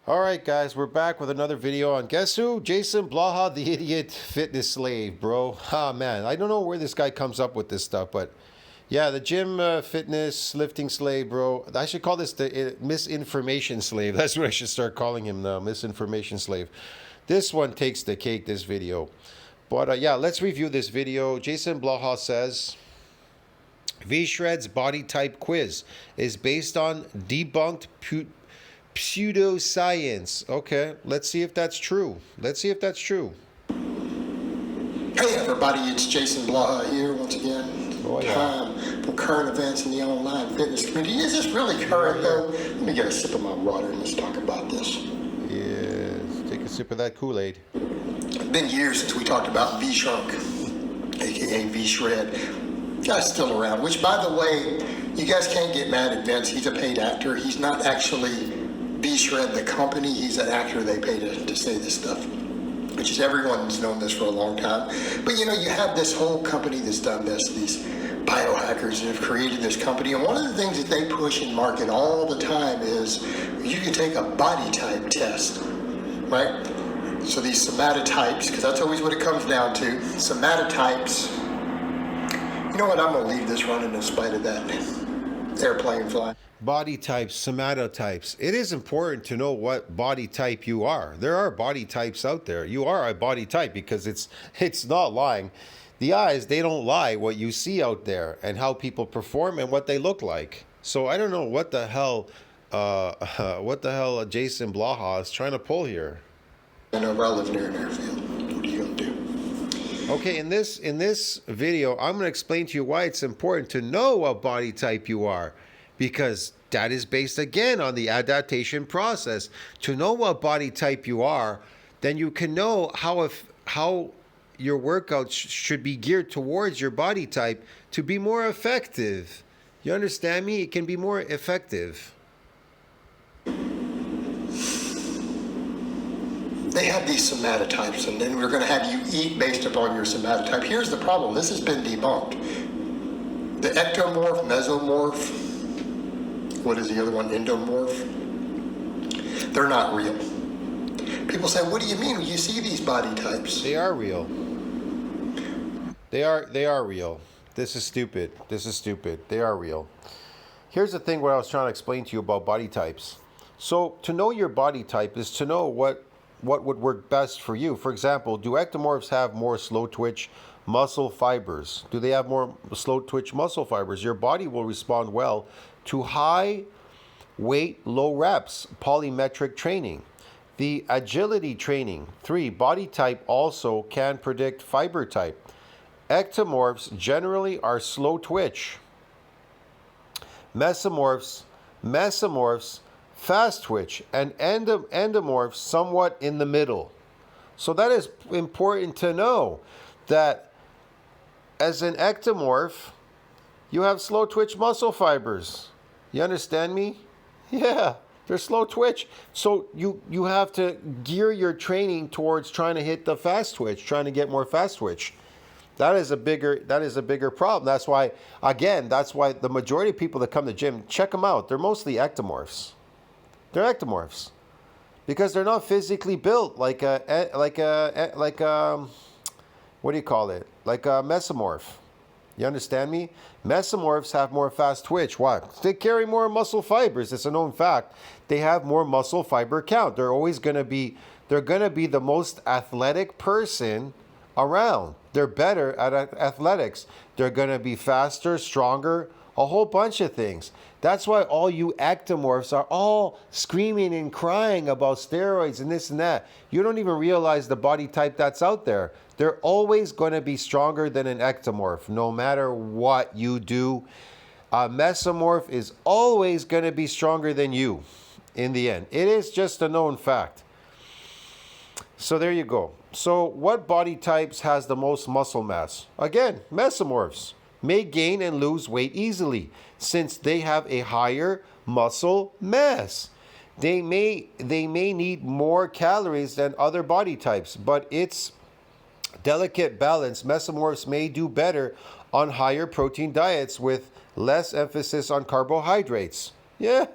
All right, guys, we're back with another video on guess who? Jason Blaha, the idiot fitness slave, bro. Ah, man, I don't know where this guy comes up with this stuff, but yeah, the gym fitness lifting slave, bro. I should call this the misinformation slave. That's what I should start calling him now, misinformation slave. This one takes the cake, this video. But yeah, let's review this video. Jason Blaha says, V-Shred's body type quiz is based on debunked pseudoscience. Okay, let's see if that's true. Let's see if that's true. Hey everybody, it's Jason Blaha here once again. Oh, yeah. Time for current events in the online fitness community. Is this really current though? Let me get a sip of my water and let's talk about this. Yeah, take a sip of that Kool-Aid. It's been years since we talked about V-Shrunk, aka V-Shred. Guy's still around, which by the way, you guys can't get mad at Vince. He's a paid actor. He's not actually V-Shred the company. He's an actor they pay to say this stuff. Which is, everyone's known this for a long time. But you know, you have this whole company that's done this, these biohackers that have created this company. And one of the things that they push and market all the time is you can take a body type test, right? So these somatotypes, because that's always what it comes down to, somatotypes. You know what, I'm gonna leave this running in spite of that airplane flying. Body types, somatotypes. It is important to know what body type you are. There are body types out there. You are a body type because it's not lying. The eyes, they don't lie what you see out there and how people perform and what they look like. So I don't know what the hell Jason Blaha is trying to pull here. I know, I live near an airfield. What are you gonna do? Okay, in this video, I'm going to explain to you why it's important to know what body type you are, because that is based again on the adaptation process. To know what body type you are, then you can know how your workouts should be geared towards your body type to be more effective. You understand me? It can be more effective. They have these somatotypes, and then we're going to have you eat based upon your somatotype. Here's the problem. This has been debunked. The ectomorph, mesomorph, what is the other one, endomorph? They're not real. People say, what do you mean? You see these body types. They are real. They are real. This is stupid. This is stupid. They are real. Here's the thing what I was trying to explain to you about body types. So to know your body type is to know what would work best for you. For example, do ectomorphs have more slow twitch muscle fibers? Do they have more slow twitch muscle fibers? Your body will respond well to high weight, low reps, polymetric training. The agility training. 3, body type also can predict fiber type. Ectomorphs generally are slow twitch. Mesomorphs, fast twitch, and endomorphs somewhat in the middle. So that is important to know, that as an ectomorph, you have slow twitch muscle fibers. You understand me? Yeah, they're slow twitch. So you have to gear your training towards trying to hit the fast twitch, trying to get more fast twitch. That is a bigger problem. That's why the majority of people that come to the gym, check them out. They're mostly ectomorphs. They're ectomorphs because they're not physically built like a what do you call it? Like a mesomorph. You understand me? Mesomorphs have more fast twitch. Why? They carry more muscle fibers. It's a known fact. They have more muscle fiber count. They're gonna be the most athletic person around. They're better at athletics. They're gonna be faster, stronger, a whole bunch of things. That's why all you ectomorphs are all screaming and crying about steroids and this and that. You don't even realize the body type that's out there. They're always going to be stronger than an ectomorph, no matter what you do. A mesomorph is always going to be stronger than you in the end. It is just a known fact. So there you go. So what body types has the most muscle mass? Again, mesomorphs may gain and lose weight easily since they have a higher muscle mass. They may need more calories than other body types, but it's delicate balance. Mesomorphs may do better on higher protein diets with less emphasis on carbohydrates. Yeah,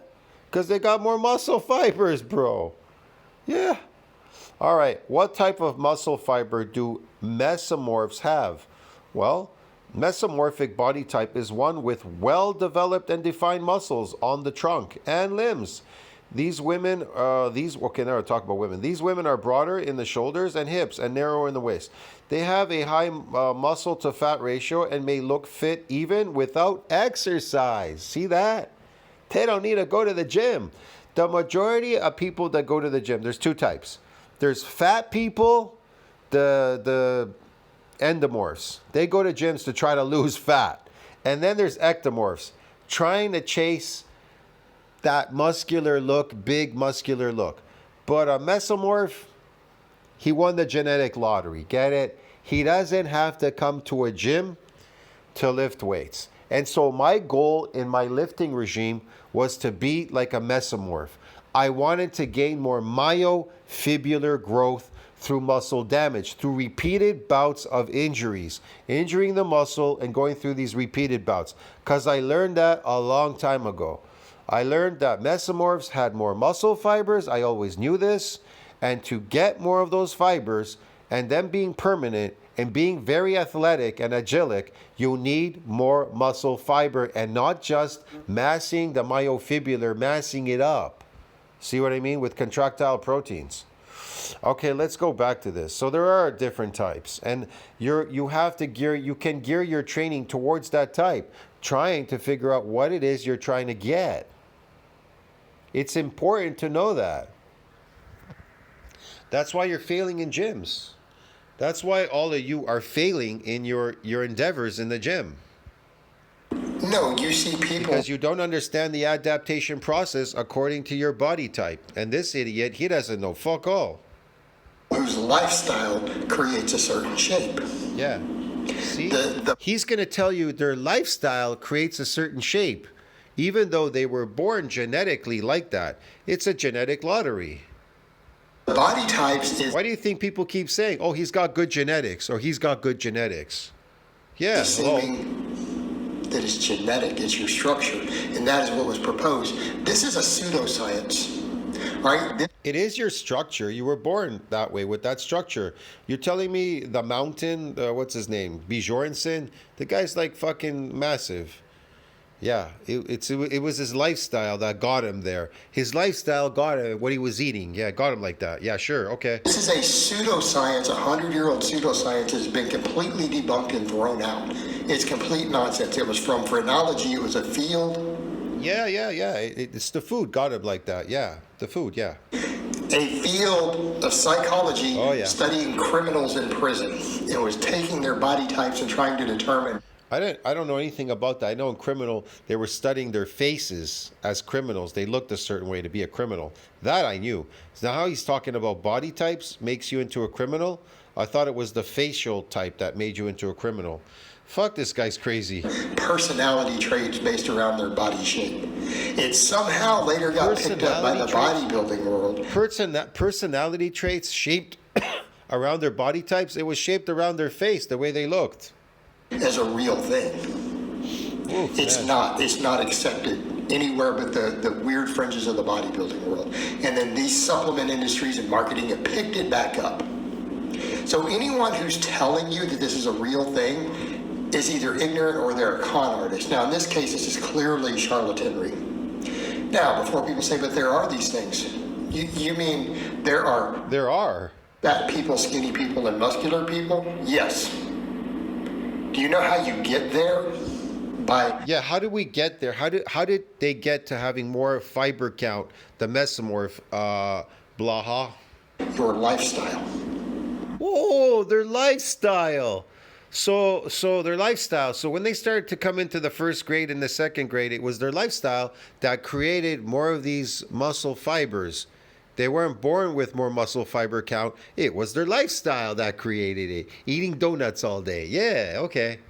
because they got more muscle fibers, bro. Yeah. All right. What type of muscle fiber do mesomorphs have? Well, mesomorphic body type is one with well-developed and defined muscles on the trunk and limbs. These women, now I talk about women. These women are broader in the shoulders and hips and narrower in the waist. They have a high muscle to fat ratio and may look fit even without exercise. See that? They don't need to go to the gym. The majority of people that go to the gym, there's two types. There's fat people, the endomorphs. They go to gyms to try to lose fat. And then there's ectomorphs, trying to chase that muscular look, big muscular look. But a mesomorph, he won the genetic lottery. Get it? He doesn't have to come to a gym to lift weights. And so my goal in my lifting regime was to be like a mesomorph. I wanted to gain more myofibrillar growth through muscle damage, through repeated bouts of injuries, injuring the muscle and going through these repeated bouts. Because I learned that a long time ago. I learned that mesomorphs had more muscle fibers. I always knew this. And to get more of those fibers and them being permanent and being very athletic and agilic, you need more muscle fiber and not just massing the myofibrillar, massing it up. See what I mean? With contractile proteins. Okay, let's go back to this. So there are different types, and you can gear your training towards that type, trying to figure out what it is you're trying to get. It's important to know that. That's why you're failing in gyms. That's why all of you are failing in your endeavors in the gym. No, you see people. Because you don't understand the adaptation process according to your body type. And this idiot, he doesn't know fuck all. Whose lifestyle creates a certain shape. Yeah. See? He's going to tell you their lifestyle creates a certain shape, even though they were born genetically like that. It's a genetic lottery. Body types is... Why do you think people keep saying, oh, he's got good genetics, or he's got good genetics? Yeah, assuming that it's genetic, it's your structure, and that is what was proposed. This is a pseudoscience, right? It is your structure. You were born that way with that structure. You're telling me the mountain, what's his name, Bjornsson? The guy's like fucking massive. Yeah, it was his lifestyle that got him there. His lifestyle got him what he was eating. Yeah, got him like that. Yeah, sure, okay. This is a pseudoscience. 100-year-old pseudoscience has been completely debunked and thrown out. It's complete nonsense. It was from phrenology. It was a field. Yeah. It's the food got him like that. Yeah, the food, yeah. A field of psychology studying criminals in prison. It was taking their body types and trying to determine... I don't know anything about that. I know in criminal, they were studying their faces as criminals. They looked a certain way to be a criminal. That I knew. So now he's talking about body types makes you into a criminal. I thought it was the facial type that made you into a criminal. Fuck, this guy's crazy. Personality traits based around their body shape. It somehow later got picked up by the bodybuilding world. Personality traits shaped around their body types? It was shaped around their face, the way they looked. As a real thing. Oof, it's not accepted anywhere but the weird fringes of the bodybuilding world. And then these supplement industries and marketing have picked it back up. So anyone who's telling you that this is a real thing is either ignorant or they're a con artist. Now in this case, this is clearly charlatanry. Now, before people say, but there are these things, you mean there are fat people, skinny people, and muscular people? Yes. Do you know how you get there? How did we get there? How did they get to having more fiber count, the mesomorph, Blaha? Your lifestyle. Oh, their lifestyle. So their lifestyle. So when they started to come into the first grade and the second grade, it was their lifestyle that created more of these muscle fibers. They weren't born with more muscle fiber count. It was their lifestyle that created it. Eating donuts all day. Yeah, okay.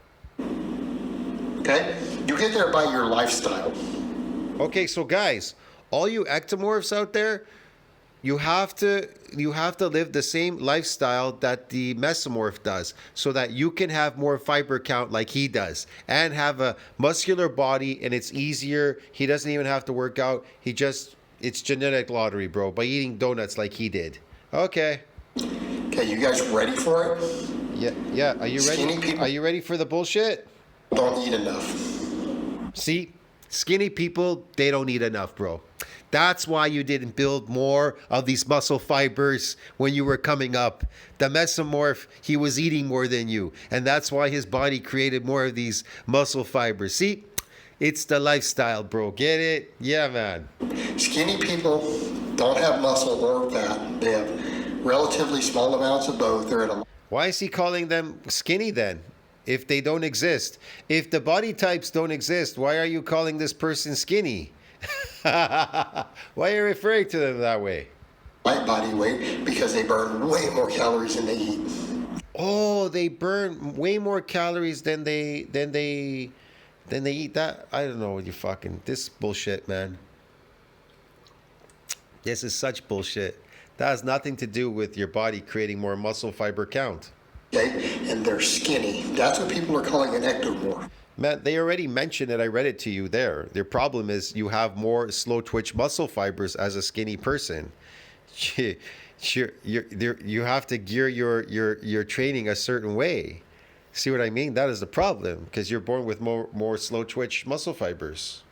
Okay? You get there by your lifestyle. Okay, so guys, all you ectomorphs out there, you have to live the same lifestyle that the mesomorph does so that you can have more fiber count like he does and have a muscular body, and it's easier. He doesn't even have to work out. it's genetic lottery, bro, by eating donuts like he did. Okay. Okay, you guys ready for it? Yeah. Are you ready? Skinny people Are you ready for the bullshit? don't eat enough. See, skinny people, they don't eat enough, bro. That's why you didn't build more of these muscle fibers when you were coming up. The mesomorph, he was eating more than you. And that's why his body created more of these muscle fibers. See, it's the lifestyle, bro. Get it? Yeah, man. Skinny people don't have muscle or fat. They have relatively small amounts of both. They're at a Why is he calling them skinny then? If they don't exist. If the body types don't exist, why are you calling this person skinny? Why are you referring to them that way? light body weight because they burn way more calories than they eat. Oh, they burn way more calories than they eat. That I don't know what you fucking this bullshit, man. This is such bullshit. That has nothing to do with your body creating more muscle fiber count. Okay? And they're skinny. That's what people are calling an ectomorph. Man, they already mentioned it. I read it to you there. Their problem is you have more slow twitch muscle fibers as a skinny person. You have to gear your training a certain way. See what I mean? That is the problem because you're born with more slow twitch muscle fibers.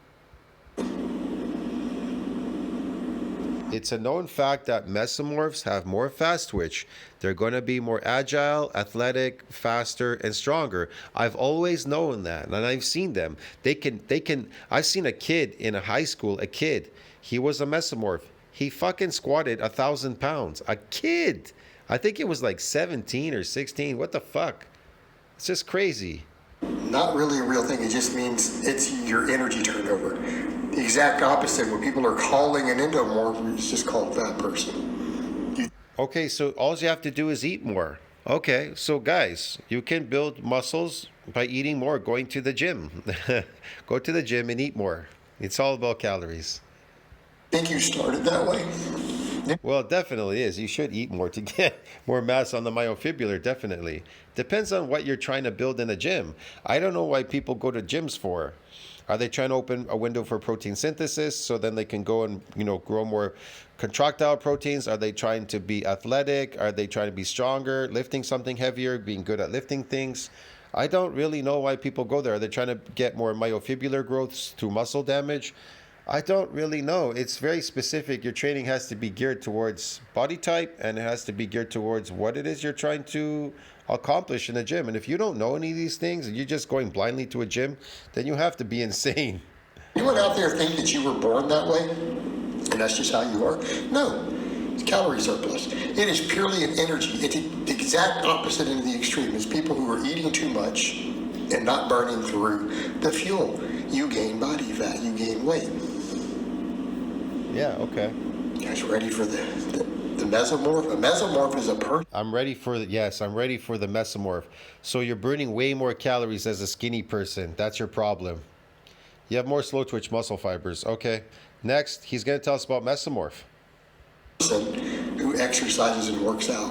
It's a known fact that mesomorphs have more fast twitch. They're going to be more agile, athletic, faster, and stronger. I've always known that, and I've seen them. They can. I've seen a kid in a high school. A kid. He was a mesomorph. He fucking squatted 1,000 pounds. A kid. I think it was like 17 or 16. What the fuck? It's just crazy. Not really a real thing. It just means it's your energy turnover. The exact opposite. What people are calling an endomorph is just called fat person. Okay, so all you have to do is eat more. Okay, so guys, you can build muscles by eating more, going to the gym. Go to the gym and eat more. It's all about calories. I think you started that way. Well, it definitely is. You should eat more to get more mass on the myofibrillar, definitely. Depends on what you're trying to build in a gym. I don't know why people go to gyms for. Are they trying to open a window for protein synthesis so then they can go and, grow more contractile proteins? Are they trying to be athletic? Are they trying to be stronger, lifting something heavier, being good at lifting things? I don't really know why people go there. Are they trying to get more myofibrillar growths through muscle damage? I don't really know. It's very specific. Your training has to be geared towards body type and it has to be geared towards what it is you're trying to accomplish in the gym. And if you don't know any of these things and you're just going blindly to a gym, then you have to be insane. Anyone out there think that you were born that way and that's just how you are? No. It's calorie surplus. It is purely an energy. It's the exact opposite end of the extreme. It's people who are eating too much and not burning through the fuel. You gain body fat. You gain weight. Yeah, okay. You guys ready for the mesomorph? A mesomorph is a person. I'm ready for the mesomorph. So you're burning way more calories as a skinny person. That's your problem. You have more slow twitch muscle fibers. Okay. Next, he's going to tell us about mesomorph. Who exercises and works out.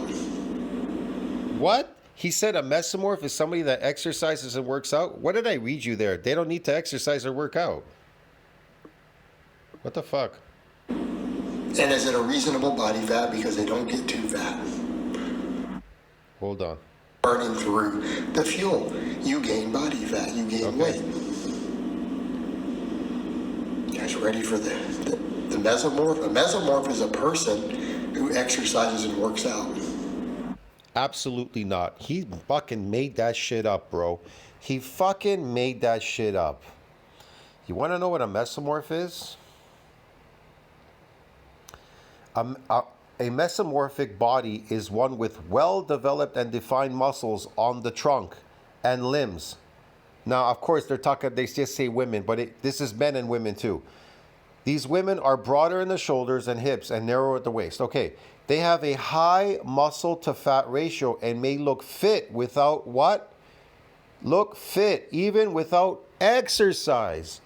What? He said a mesomorph is somebody that exercises and works out? What did I read you there? They don't need to exercise or work out. What the fuck? And is it a reasonable body fat because they don't get too fat? Hold on. Burning through the fuel. You gain body fat. You gain weight. You guys ready for the mesomorph? A mesomorph is a person who exercises and works out. Absolutely not. He fucking made that shit up, bro. He fucking made that shit up. You want to know what a mesomorph is? A mesomorphic body is one with well-developed and defined muscles on the trunk and limbs. Now, of course, they just say women, but this is men and women too. These women are broader in the shoulders and hips and narrower at the waist. Okay, they have a high muscle to fat ratio and may look fit without what? Look fit even without exercise.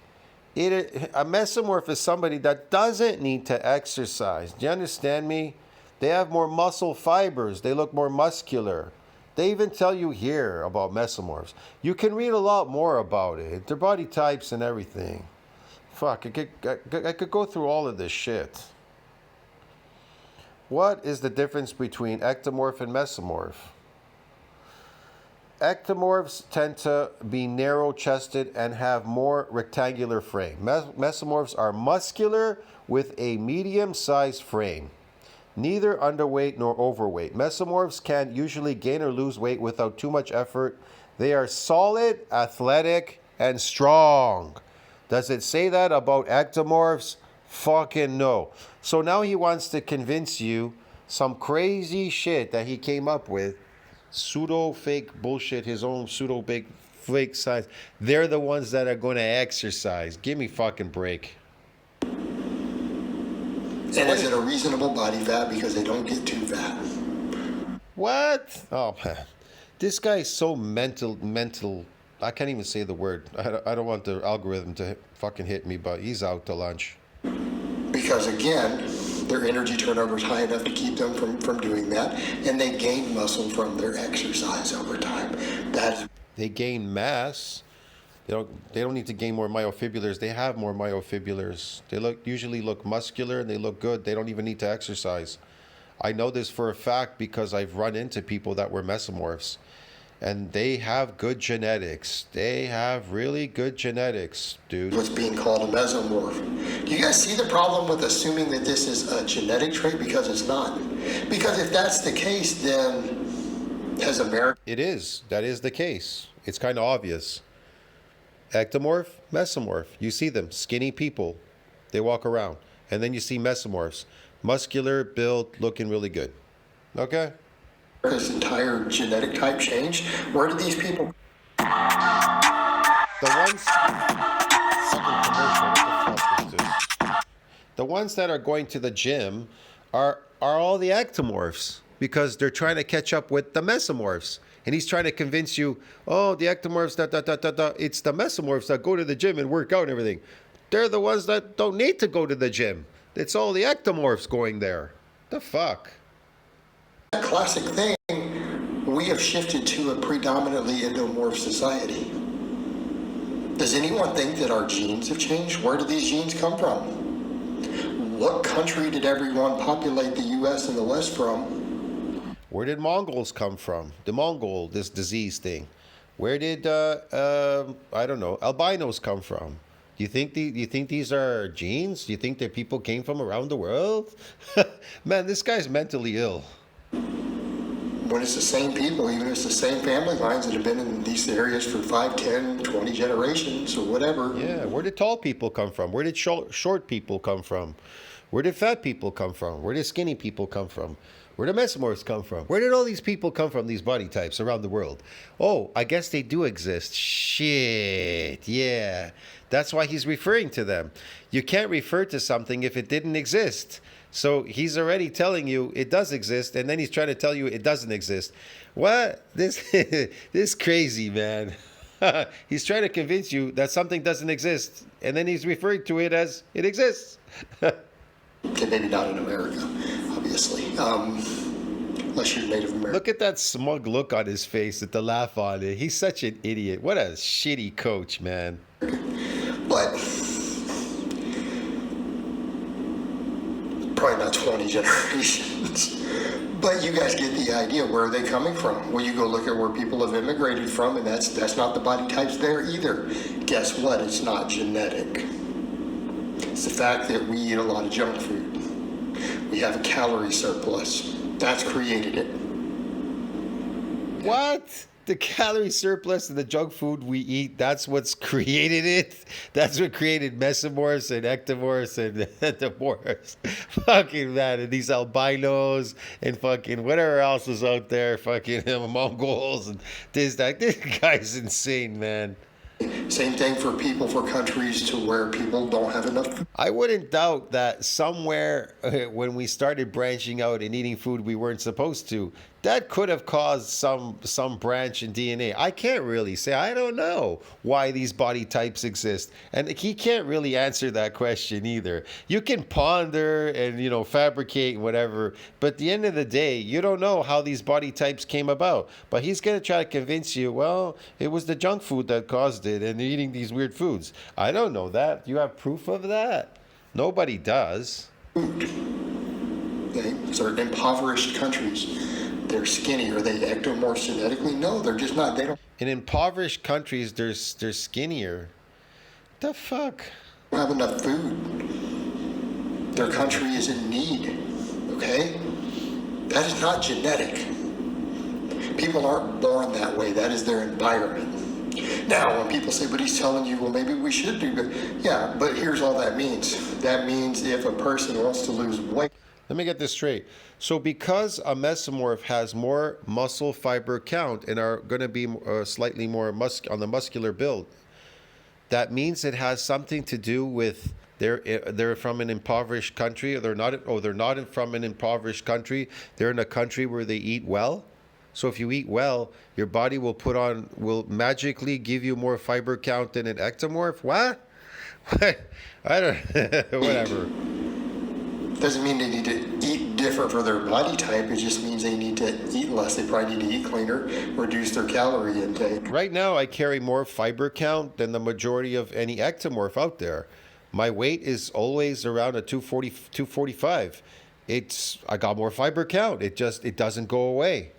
A mesomorph is somebody that doesn't need to exercise. Do you understand me? They have more muscle fibers. They look more muscular. They even tell you here about mesomorphs. You can read a lot more about it. Their body types and everything. Fuck, I could go through all of this shit. What is the difference between ectomorph and mesomorph? Ectomorphs tend to be narrow-chested and have more rectangular frame. Mesomorphs are muscular with a medium-sized frame. Neither underweight nor overweight. Mesomorphs can usually gain or lose weight without too much effort. They are solid, athletic, and strong. Does it say that about ectomorphs? Fucking no. So now he wants to convince you some crazy shit that he came up with. Pseudo fake bullshit, his own pseudo big fake size. They're the ones that are going to exercise. Give me fucking break. And is it a reasonable body fat because they don't get too fat? What? Oh man, this guy is so mental. I can't even say the word. I don't want the algorithm to fucking hit me, but he's out to lunch. Because again, their energy turnover is high enough to keep them from doing that, and they gain muscle from their exercise over time. They gain mass. They don't need to gain more myofibrils. They have more myofibrils. They usually look muscular and they look good. They don't even need to exercise. I know this for a fact because I've run into people that were mesomorphs, and they have good genetics. They have really good genetics, dude. What's being called a mesomorph. Do you guys see the problem with assuming that this is a genetic trait? Because it's not. Because if that's the case, then as America... It is. That is the case. It's kind of obvious. Ectomorph, mesomorph. You see them, skinny people. They walk around. And then you see mesomorphs. Muscular, built, looking really good. Okay? This entire genetic type changed. Where did these people... The ones that are going to the gym are all the ectomorphs because they're trying to catch up with the mesomorphs. And he's trying to convince you, oh, the ectomorphs, it's the mesomorphs that go to the gym and work out and everything. They're the ones that don't need to go to the gym. It's all the ectomorphs going there. The fuck? That classic thing, we have shifted to a predominantly endomorph society. Does anyone think that our genes have changed? Where did these genes come from? What country did everyone populate the U.S. and the West from? Where did Mongols come from? This disease thing. Where did I don't know, albinos come from? Do you think these are genes? Do you think that people came from around the world? Man, this guy's mentally ill. When it's the same people, even if it's the same family lines that have been in these areas for 5, 10, 20 generations or whatever. Yeah, where did tall people come from? Where did short people come from? Where did fat people come from? Where did skinny people come from? Where did mesomorphs come from? Where did all these people come from, these body types around the world? Oh, I guess they do exist. Shit, yeah. That's why he's referring to them. You can't refer to something if it didn't exist. So he's already telling you it does exist, and then he's trying to tell you it doesn't exist. What? This crazy, man. He's trying to convince you that something doesn't exist, and then he's referring to it as it exists. Maybe not in America, obviously, unless you're Native American. Look at that smug look on his face with the laugh on it. He's such an idiot. What a shitty coach, man. But probably not 20 generations. But you guys get the idea. Where are they coming from? Well, you go look at where people have immigrated from, and that's not the body types there either. Guess what? It's not genetic. It's the fact that we eat a lot of junk food. We have a calorie surplus. That's created it. What? The calorie surplus and the junk food we eat, that's what's created it? That's what created mesomorphs and ectomorphs and endomorphs. Fucking man, and these albinos and fucking whatever else is out there, fucking Mongols and this guy's insane, man. Same thing for countries to where people don't have enough. I wouldn't doubt that somewhere when we started branching out and eating food we weren't supposed to, that could have caused some branch in DNA. I can't really say. I don't know why these body types exist. And he can't really answer that question either. You can ponder and, fabricate and whatever, but at the end of the day, you don't know how these body types came about. But he's going to try to convince you, well, it was the junk food that caused it. and they're eating these weird foods. I don't know that. You have proof of that? Nobody does. Certain impoverished countries, they're skinny. Are they ectomorphs genetically? No, they're just not. They don't In impoverished countries, they're skinnier. The fuck? have enough food. Their country is in need. Okay? That is not genetic. People aren't born that way. That is their environment. Now, when people say, but he's telling you, well, maybe we should do that. Yeah, but here's all that means. That means if a person wants to lose weight. Let me get this straight. So because a mesomorph has more muscle fiber count and are going to be slightly more on the muscular build, that means it has something to do with they're from an impoverished country. Or they're not from an impoverished country. They're in a country where they eat well. So if you eat well, your body will magically give you more fiber count than an ectomorph. What? I don't. Whatever. Doesn't mean they need to eat different for their body type. It just means they need to eat less. They probably need to eat cleaner, reduce their calorie intake. Right now, I carry more fiber count than the majority of any ectomorph out there. My weight is always around a 240, 245. I got more fiber count. It doesn't go away.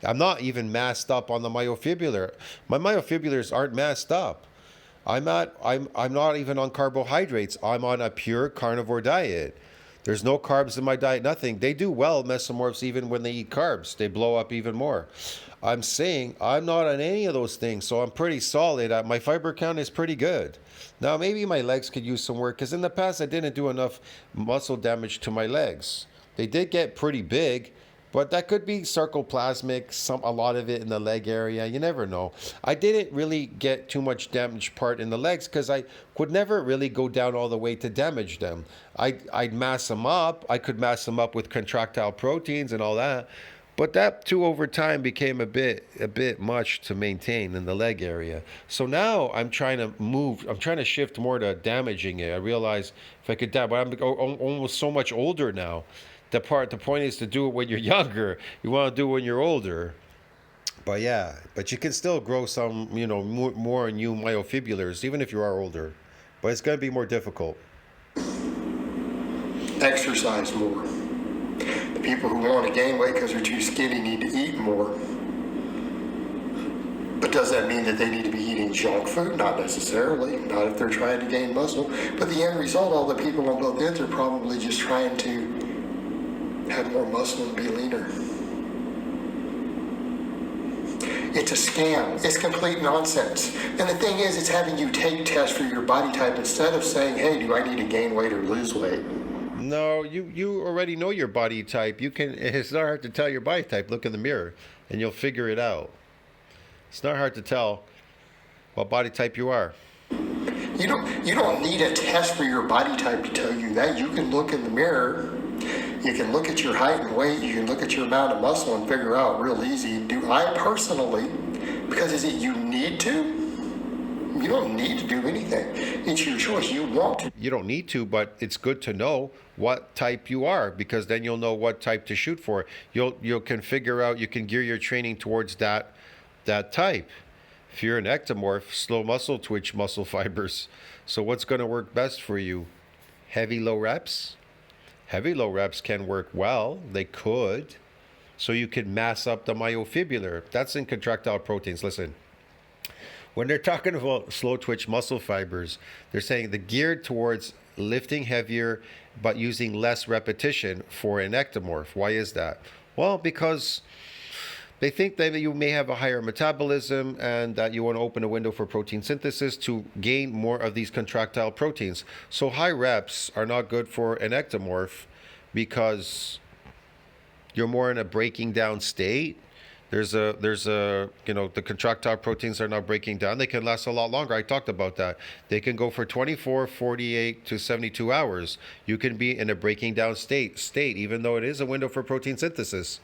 I'm not even masked up on the myofibular. My myofibulars aren't masked up. I'm not even on carbohydrates. I'm on a pure carnivore diet. There's no carbs in my diet, nothing. They do well, mesomorphs, even when they eat carbs. They blow up even more. I'm saying I'm not on any of those things, so I'm pretty solid. My fiber count is pretty good. Now, maybe my legs could use some work, because in the past I didn't do enough muscle damage to my legs. They did get pretty big, but that could be sarcoplasmic, a lot of it in the leg area. You never know. I didn't really get too much damage part in the legs because I could never really go down all the way to damage them. I'd mass them up. I could mass them up with contractile proteins and all that. But that too over time became a bit much to maintain in the leg area. So now I'm trying to shift more to damaging it. I realize if I could but I'm almost so much older now. The point is to do it when you're younger. You want to do it when you're older. But yeah, you can still grow some, more new myofibulars, even if you are older. But it's going to be more difficult. Exercise more. The people who want to gain weight because they're too skinny need to eat more. But does that mean that they need to be eating junk food? Not necessarily. Not if they're trying to gain muscle. But the end result, all the people on both ends are probably just trying to have more muscle and be leaner. It's a scam. It's complete nonsense. And the thing is, it's having you take tests for your body type instead of saying, hey, do I need to gain weight or lose weight? No, you already know your body type. It's not hard to tell your body type. Look in the mirror and you'll figure it out. It's not hard to tell what body type you are. You don't need a test for your body type to tell you that. You can look in the mirror. You can look at your height and weight. You can look at your amount of muscle and figure out real easy. Do I personally, because is it you need to? You don't need to do anything. It's your choice. You want to. You don't need to, but it's good to know what type you are, because then you'll know what type to shoot for. You can figure out, you can gear your training towards that type. If you're an ectomorph, slow muscle twitch muscle fibers. So what's going to work best for you? Heavy low reps? Heavy low reps can work well. They could. So you can mass up the myofibular. That's in contractile proteins. Listen, when they're talking about slow twitch muscle fibers, they're saying they're geared towards lifting heavier but using less repetition for an ectomorph. Why is that? Well, because they think that you may have a higher metabolism and that you want to open a window for protein synthesis to gain more of these contractile proteins. So high reps are not good for an ectomorph because you're more in a breaking down state. The contractile proteins are not breaking down. They can last a lot longer. I talked about that. They can go for 24, 48 to 72 hours. You can be in a breaking down state, even though it is a window for protein synthesis.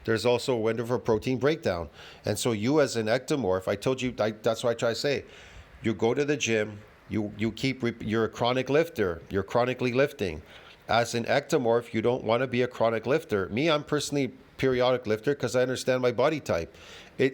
There's also a window for protein breakdown. And so you as an ectomorph, I told you, that's what I try to say. You go to the gym, you're a chronic lifter. You're chronically lifting. As an ectomorph, you don't want to be a chronic lifter. Me, I'm personally periodic lifter because I understand my body type.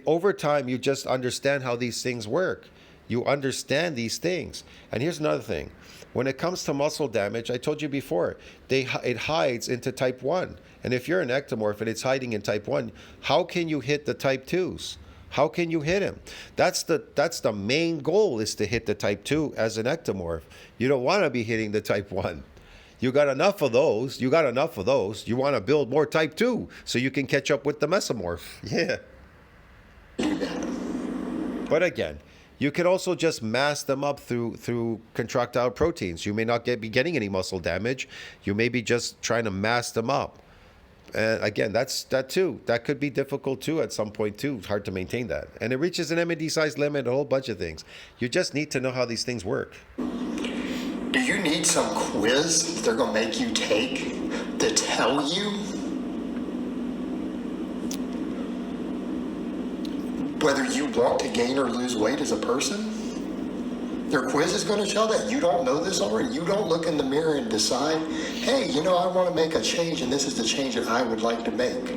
Over time, you just understand how these things work. You understand these things. And here's another thing. When it comes to muscle damage, I told you before, it hides into type 1. And if you're an ectomorph and it's hiding in type 1, how can you hit the type 2s? How can you hit him? That's the main goal, is to hit the type 2 as an ectomorph. You don't want to be hitting the type 1. You got enough of those. You want to build more type 2 so you can catch up with the mesomorph. Yeah. But again, you can also just mask them up through contractile proteins. You may not be getting any muscle damage. You may be just trying to mask them up. And again, that could be difficult too at some point too. It's hard to maintain that. And it reaches an MAD size limit, a whole bunch of things. You just need to know how these things work. Do you need some quiz they're going to make you take to tell you whether you want to gain or lose weight as a person? Their quiz is going to tell that. You don't know this already. You don't look in the mirror and decide, hey, I want to make a change, and this is the change that I would like to make.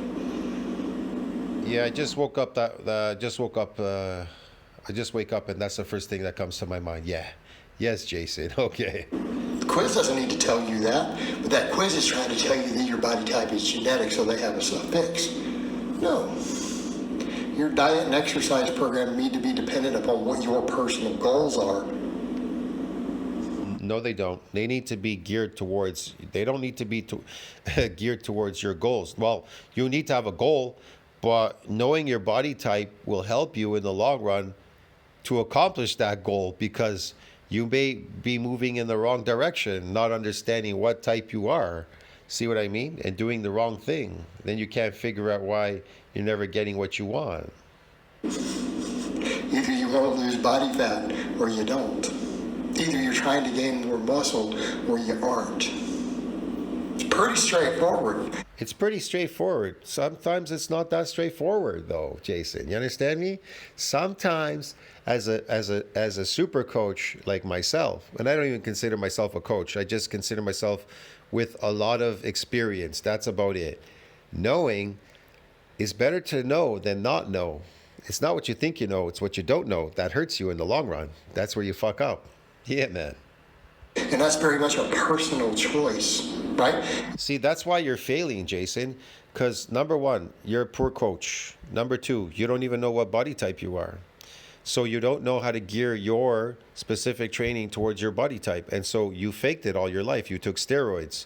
Yeah, I just woke up. I just wake up, and that's the first thing that comes to my mind. Yeah. Yes, Jason. Okay. The quiz doesn't need to tell you that, but that quiz is trying to tell you that your body type is genetic, so they have a fix. No. Your diet and exercise program need to be dependent upon what your personal goals are. No, they don't. They need to be geared towards. They don't need to be geared towards your goals. Well, you need to have a goal, but knowing your body type will help you in the long run to accomplish that goal, because you may be moving in the wrong direction, not understanding what type you are. See what I mean? And doing the wrong thing. Then you can't figure out why you're never getting what you want. Either you want to lose body fat or you don't. Either you're trying to gain more muscle or you aren't. It's pretty straightforward. It's pretty straightforward. Sometimes it's not that straightforward, though, Jason. You understand me? Sometimes, as a super coach like myself, and I don't even consider myself a coach. I just consider myself with a lot of experience. That's about it. Knowing is better to know than not know. It's not what you think you know. It's what you don't know. That hurts you in the long run. That's where you fuck up. Yeah, man. And that's very much a personal choice, right? See, that's why you're failing, Jason. Because number one, you're a poor coach. Number two, you don't even know what body type you are. So you don't know how to gear your specific training towards your body type. And so you faked it all your life. You took steroids.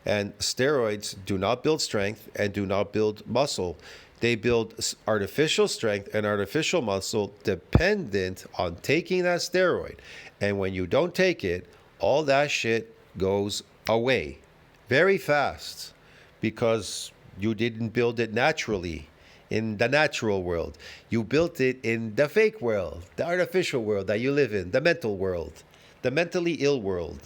And steroids do not build strength and do not build muscle. They build artificial strength and artificial muscle dependent on taking that steroid. And when you don't take it, all that shit goes away very fast, because you didn't build it naturally in the natural world. You built it in the fake world, the artificial world that you live in, the mental world, the mentally ill world.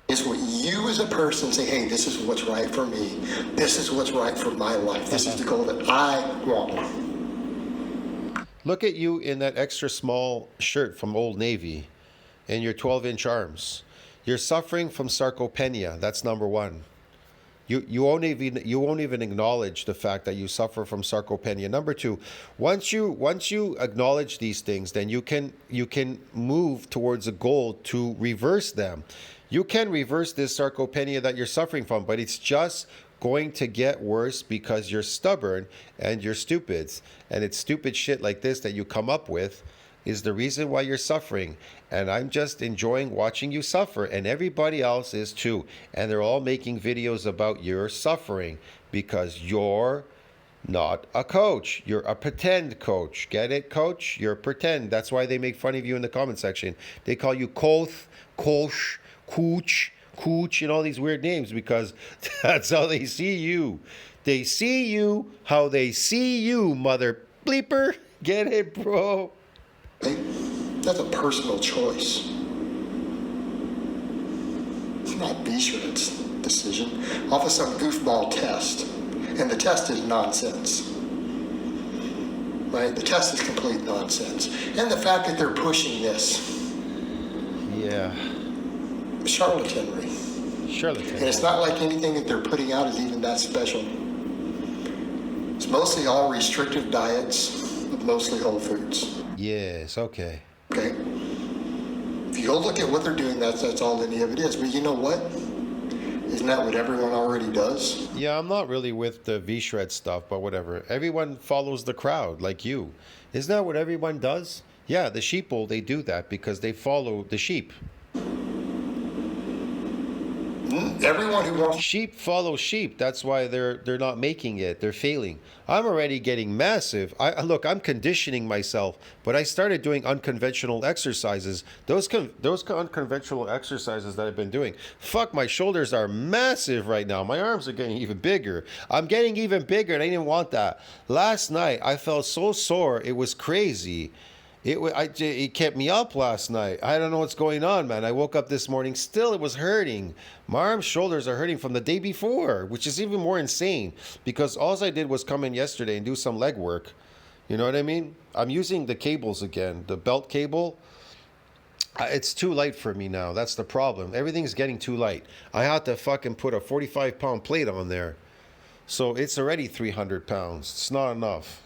Is what you as a person say, hey, this is what's right for me. This is what's right for my life. This is the goal that I want. Look at you in that extra small shirt from Old Navy and your 12-inch arms. You're suffering from sarcopenia. That's number one. You won't even acknowledge the fact that you suffer from sarcopenia. Number two, once you acknowledge these things, then you can move towards a goal to reverse them. You can reverse this sarcopenia that you're suffering from, but it's just going to get worse because you're stubborn and you're stupid. And it's stupid shit like this that you come up with is the reason why you're suffering. And I'm just enjoying watching you suffer, and everybody else is too. And they're all making videos about your suffering because you're not a coach. You're a pretend coach. Get it, coach? You're pretend. That's why they make fun of you in the comment section. They call you Koth, Kosh, Cooch, and all these weird names, because that's how they see you. They see you how they see you, mother bleeper. Get it, bro? That's a personal choice. It's not B-Shred's decision off of some goofball test. And the test is nonsense. Right? The test is complete nonsense. And the fact that they're pushing this. Yeah. Charlatanry. Charlatan. And it's not like anything that they're putting out is even that special. It's mostly all restrictive diets with mostly whole foods. Yes, okay. Okay? you go look at what they're doing, that's all any of it is. But you know what? Isn't that what everyone already does? Yeah, I'm not really with the V-shred stuff, but whatever. Everyone follows the crowd, like you. Isn't that what everyone does? Yeah, the sheeple, they do that because they follow the sheep. Everyone who wants Sheep follow sheep. That's why they're not making it. They're failing. I'm already getting massive. Look, I'm conditioning myself, but I started doing unconventional exercises. Those unconventional exercises that I've been doing. Fuck, my shoulders are massive right now. My arms are getting even bigger. I'm getting even bigger, and I didn't want that. Last night I felt so sore. It was crazy. It kept me up last night. I don't know what's going on, man. I woke up this morning, still it was hurting. My arms, shoulders are hurting from the day before, which is even more insane because all I did was come in yesterday and do some leg work. You know what I mean? I'm using the cables again, the belt cable. It's too light for me now. That's the problem. Everything's getting too light. I had to fucking put a 45-pound plate on there. So it's already 300 pounds. It's not enough.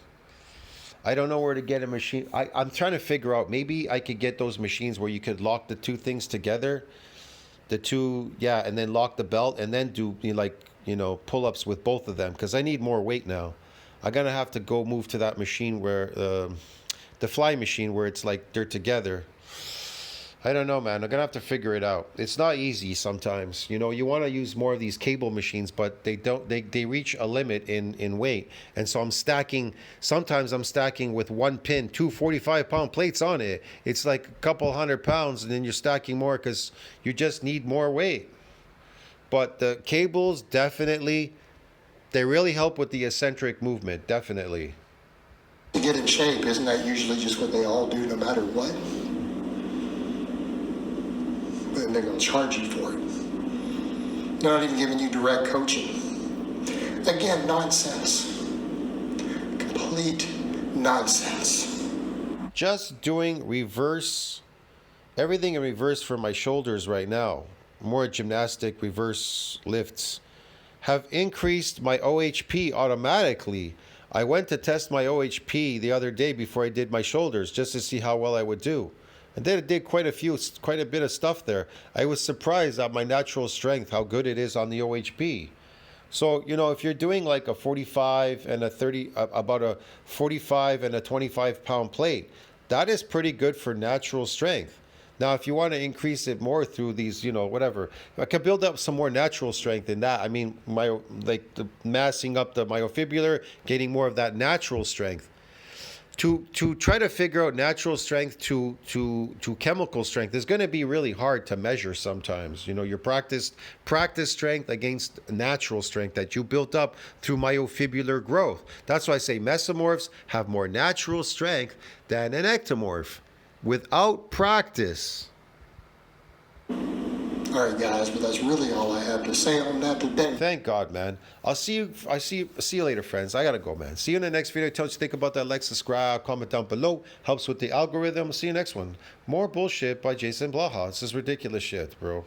I don't know where to get a machine. I'm trying to figure out, maybe I could get those machines where you could lock the two things together. And then lock the belt and then do pull-ups with both of them because I need more weight now. I'm going to have to go move to that machine where, the fly machine where it's like they're together. I don't know, man. I'm going to have to figure it out. It's not easy sometimes. You want to use more of these cable machines, but they reach a limit in weight. And so sometimes I'm stacking with one pin, two 45-pound plates on it. It's like a couple 100 pounds, and then you're stacking more because you just need more weight. But the cables, definitely, they really help with the eccentric movement, definitely. to get in shape. Isn't that usually just what they all do no matter what? And they're going to charge you for it. They're not even giving you direct coaching. Again, nonsense. Complete nonsense. Just doing everything in reverse for my shoulders right now. More gymnastic reverse lifts have increased my OHP automatically. I went to test my OHP the other day before I did my shoulders just to see how well I would do. And then I did quite a bit of stuff there. I was surprised at my natural strength, how good it is on the OHP. So, if you're doing like a 45 and a 30, about a 45 and a 25 pound plate, that is pretty good for natural strength. Now, if you want to increase it more through these, whatever, I can build up some more natural strength in that. I mean, the massing up the myofibrillar, getting more of that natural strength. To try to figure out natural strength to chemical strength is going to be really hard to measure sometimes. Your practice strength against natural strength that you built up through myofibrillar growth. That's why I say mesomorphs have more natural strength than an ectomorph without practice. All right, guys, but that's really all I have to say on that today. Thank God, man. I'll see you later, friends. I gotta go, man. See you in the next video. Tell us what you think about that. Like, subscribe, comment down below. Helps with the algorithm. See you next one. More bullshit by Jason Blaha. This is ridiculous shit, bro.